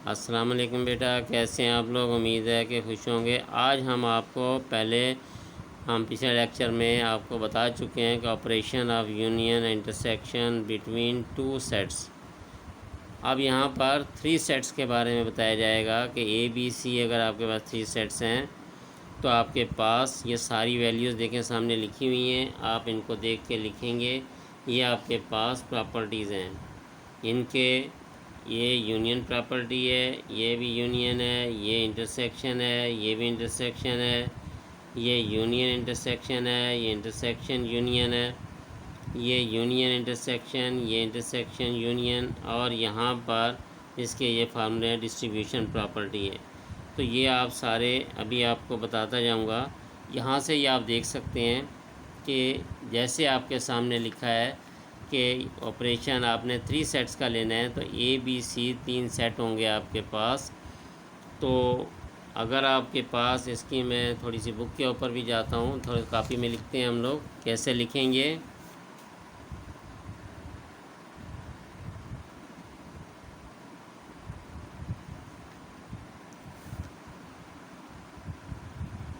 अस्सलाम वालेकुम बेटा, कैसे हैं आप लोग। उम्मीद है कि खुश होंगे। आज हम पिछले लेक्चर में आपको बता चुके हैं कि operation of union intersection between two sets. अब यहाँ पर थ्री सेट्स के बारे में बताया जाएगा कि ए बी सी अगर आपके पास थ्री सेट्स हैं तो आपके पास ये सारी वैल्यूज़ देखें सामने लिखी हुई हैं, आप इनको देख के लिखेंगे। ये आपके पास प्रॉपर्टीज़ हैं इनके, ये यूनियन प्रॉपर्टी है, ये भी यूनियन है, ये इंटरसेक्शन है, ये भी इंटरसेक्शन है, ये यूनियन इंटरसेक्शन है, ये इंटरसेक्शन यूनियन है, ये यूनियन इंटरसेक्शन, ये इंटरसेक्शन यूनियन, और यहाँ पर इसके ये फार्मूले डिस्ट्रीब्यूशन प्रॉपर्टी है। तो ये आप सारे अभी आपको बताता जाऊँगा। यहाँ से ये आप देख सकते हैं कि जैसे आपके सामने लिखा है कि ऑपरेशन आपने थ्री सेट्स का लेना है, तो ए बी सी तीन सेट होंगे आपके पास। तो अगर आपके पास इसकी, मैं थोड़ी सी बुक के ऊपर भी जाता हूँ, थोड़ी कापी में लिखते हैं हम लोग कैसे लिखेंगे।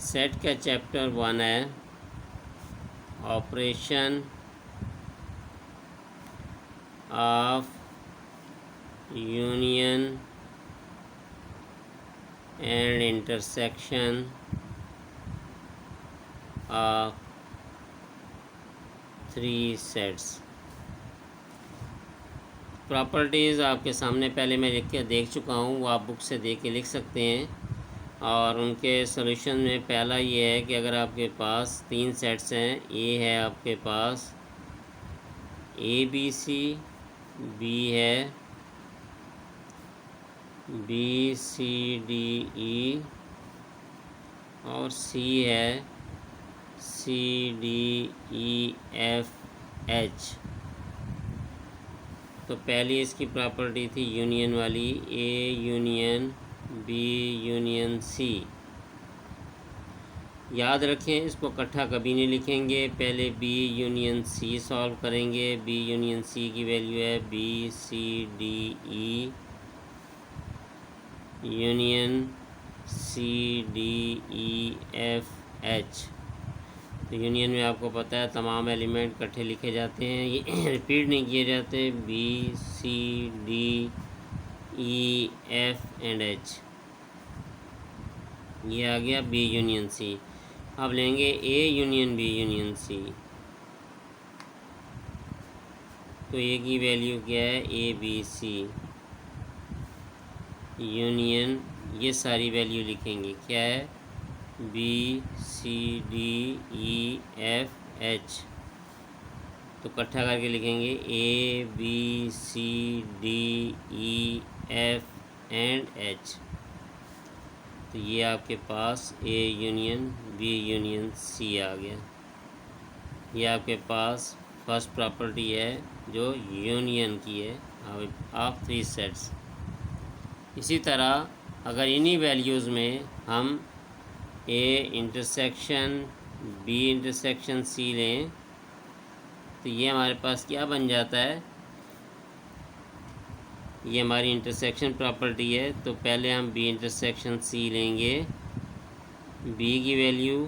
सेट का चैप्टर 1 है operation of union and intersection of three sets. Properties आपके सामने पहले मैं लिख के देख चुका हूँ, वो आप बुक से देख के लिख सकते हैं। और उनके सॉल्यूशन में पहला ये है कि अगर आपके पास तीन सेट्स हैं, ए है आपके पास ए बी सी, बी है बी सी डी ई, और सी है C D E F H. तो पहली इसकी प्रॉपर्टी थी यूनियन वाली, A union B union C. याद रखें, इसको इकट्ठा कभी नहीं लिखेंगे, पहले बी यूनियन सी सॉल्व करेंगे। बी यूनियन सी की वैल्यू है B C D E union C D E F H. तो यूनियन में आपको पता है तमाम एलिमेंट इकट्ठे लिखे जाते हैं, ये रिपीट नहीं किए जाते। B C D E F and H, ये आ गया बी यूनियन सी। अब लेंगे A union B union C, तो ए की वैल्यू क्या है ए बी सी यूनियन, ये सारी वैल्यू लिखेंगे क्या है B C D E F H. तो इकट्ठा करके लिखेंगे A B C D E F and H. तो ये आपके पास A union B union C आ गया। ये आपके पास फर्स्ट प्रॉपर्टी है जो यूनियन की है ऑफ थ्री सेट्स। इसी तरह अगर इन्हीं वैल्यूज़ में हम A intersection B intersection C लें तो ये हमारे पास क्या बन जाता है, ये हमारी इंटरसेक्शन प्रॉपर्टी है। तो पहले हम बी इंटरसेक्शन सी लेंगे, बी की value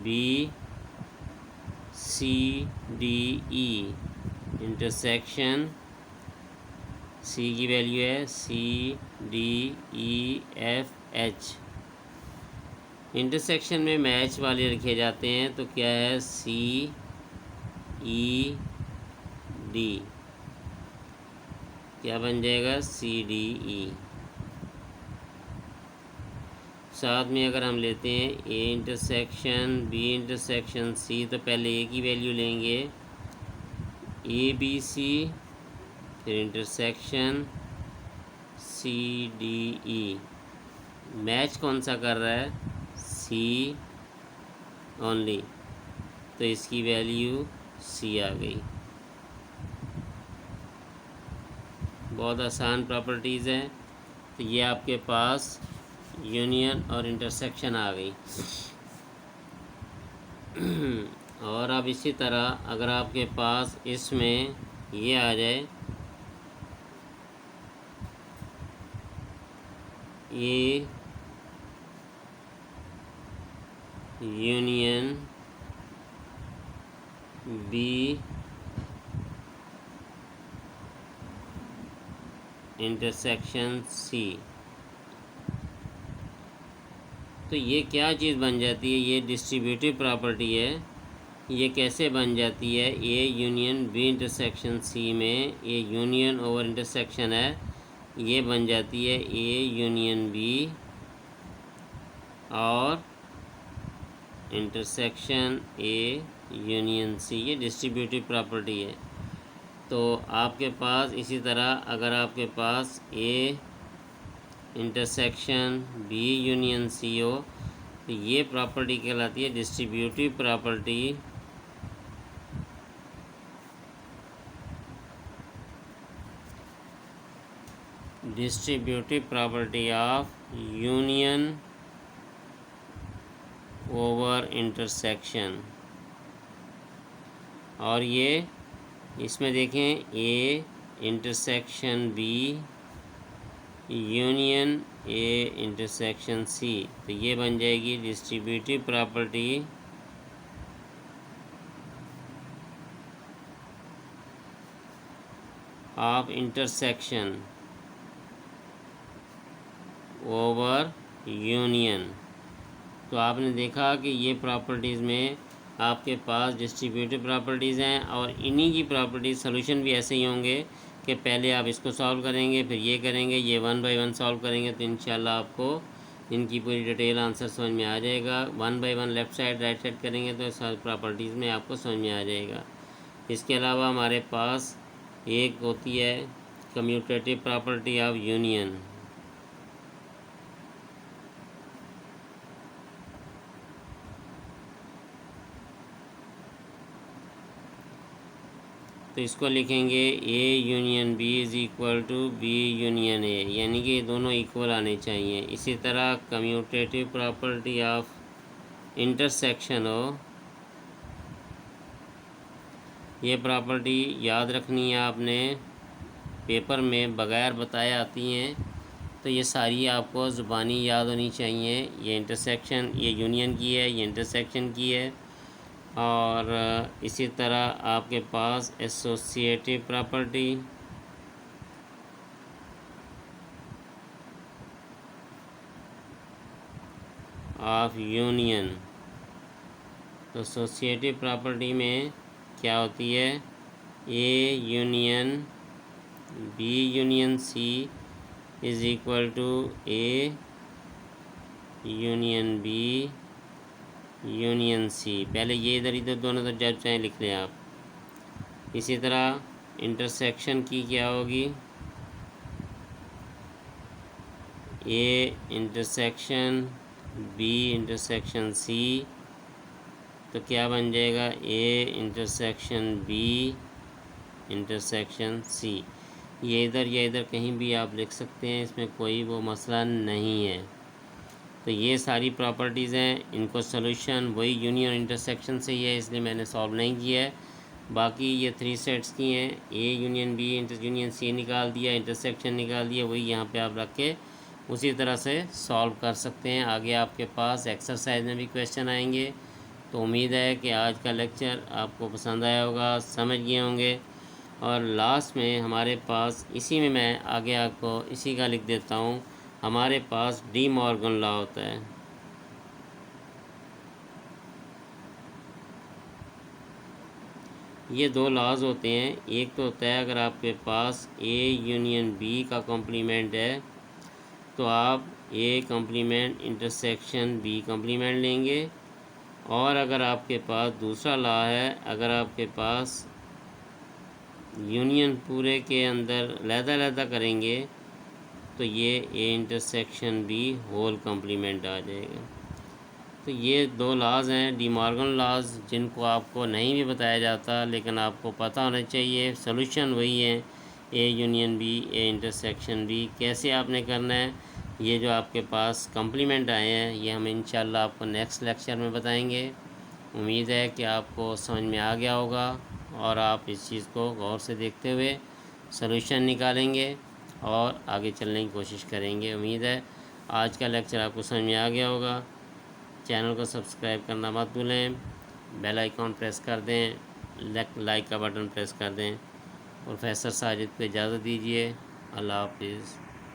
B C D E intersection, C की वैल्यू है C D E F H. Intersection में मैच वाले रखे जाते हैं, तो क्या है सी ई डी, क्या बन जाएगा सी डी ई। साथ में अगर हम लेते हैं A intersection B intersection C, तो पहले ए की वैल्यू लेंगे ए बी सी, फिर intersection C D E. Match कौन सा कर रहा है सी ओनली, तो इसकी वैल्यू सी आ गई। बहुत आसान प्रॉपर्टीज़ हैं। तो ये आपके पास यूनियन और इंटरसेक्शन आ गई। और अब इसी तरह अगर आपके पास इसमें ये आ जाए A union B intersection C. तो ये क्या चीज़ बन जाती है? ये डिस्ट्रीब्यूटिव प्रॉपर्टी है। ये कैसे बन जाती है? A union B intersection C में ए यूनियन ओवर इंटरसेक्शन है, ये बन जाती है ए यूनियन बी और इंटरसेक्शन ए यूनियन सी। ये डिस्ट्रीब्यूटिव प्रॉपर्टी है। तो आपके पास इसी तरह अगर आपके पास A intersection B union C हो तो ये प्रॉपर्टी कहलाती है distributive property. Distributive property of union over intersection. और ये इसमें देखें A intersection B union A intersection C, तो ये बन जाएगी distributive property of intersection over union. तो आपने देखा कि ये प्रॉपर्टीज़ में आपके पास डिस्ट्रीब्यूटिव प्रॉपर्टीज़ हैं और इन्हीं की प्रॉपर्टीज़ सॉल्यूशन भी ऐसे ही होंगे कि पहले आप इसको सॉल्व करेंगे, फिर ये करेंगे, ये 1 बाय 1 सॉल्व करेंगे, तो इंशाल्लाह आपको इनकी पूरी डिटेल आंसर समझ में आ जाएगा। 1 by 1 left side right side करेंगे तो सारी प्रॉपर्टीज़ में आपको समझ में आ जाएगा। इसके अलावा हमारे पास एक होती है कम्यूटेटिव प्रॉपर्टी ऑफ यूनियन। तो इसको लिखेंगे A union B is equal to B union A, यानी कि ये दोनों इक्वल आने चाहिए। इसी तरह कम्यूटेटिव प्रॉपर्टी ऑफ इंटरसेक्शन हो, ये प्रॉपर्टी याद रखनी है आपने, पेपर में बगैर बताए आती हैं, तो ये सारी आपको ज़ुबानी याद होनी चाहिए। ये इंटरसेक्शन, ये यूनियन की है, ये इंटरसेक्शन की है। और इसी तरह आपके पास एसोसिएटिव प्रॉपर्टी ऑफ यूनियन। तो एसोसिएटिव प्रॉपर्टी में क्या होती है? A union B union C is equal to A union B union C. पहले ये इधर इधर दोनों तरफ जब चाहें लिख लें आप। इसी तरह इंटरसेक्शन की क्या होगी? A intersection B intersection C, तो क्या बन जाएगा? A intersection B intersection C. ये इधर या इधर कहीं भी आप लिख सकते हैं, इसमें कोई वो मसला नहीं है। तो ये सारी प्रॉपर्टीज़ हैं, इनको सॉल्यूशन वही यूनियन इंटरसेक्शन से ही है, इसलिए मैंने सॉल्व नहीं किया है। बाकी ये 3 सेट्स की हैं, A union B union C निकाल दिया, इंटरसेक्शन निकाल दिया, वही यहाँ पे आप रख के उसी तरह से सॉल्व कर सकते हैं। आगे आपके पास एक्सरसाइज में भी क्वेश्चन आएंगे। तो उम्मीद है कि आज का लेक्चर आपको पसंद आया होगा, समझ गए होंगे। और लास्ट में हमारे पास इसी में मैं आगे आपको इसी का लिख देता हूँ, हमारे पास डी मॉर्गन लॉ होता है। ये 2 लॉज होते हैं। एक तो होता है अगर आपके पास ए यूनियन बी का कॉम्प्लीमेंट है तो आप A complement intersection B complement लेंगे। और अगर आपके पास दूसरा लॉ है, अगर आपके पास यूनियन पूरे के अंदर लहदा करेंगे तो ये A intersection B whole complement आ जाएगा। तो ये 2 लॉज हैं डी मॉर्गन लॉज, जिनको आपको नहीं भी बताया जाता लेकिन आपको पता होना चाहिए। सॉल्यूशन वही है, A union B A intersection B. कैसे आपने करना है, ये जो आपके पास कॉम्प्लीमेंट आए हैं ये हम इंशाल्लाह आपको नेक्स्ट लेक्चर में बताएंगे। उम्मीद है कि आपको समझ में आ गया होगा और आप इस चीज़ को गौर से देखते हुए सॉल्यूशन निकालेंगे और आगे चलने की कोशिश करेंगे। उम्मीद है आज का लेक्चर आपको समझ में आ गया होगा। चैनल को सब्सक्राइब करना मत भूलें, बेल आइकॉन प्रेस कर दें, लाइक का बटन प्रेस कर दें। प्रोफेसर साजिद को इजाज़त दीजिए। अल्लाह हाफिज़।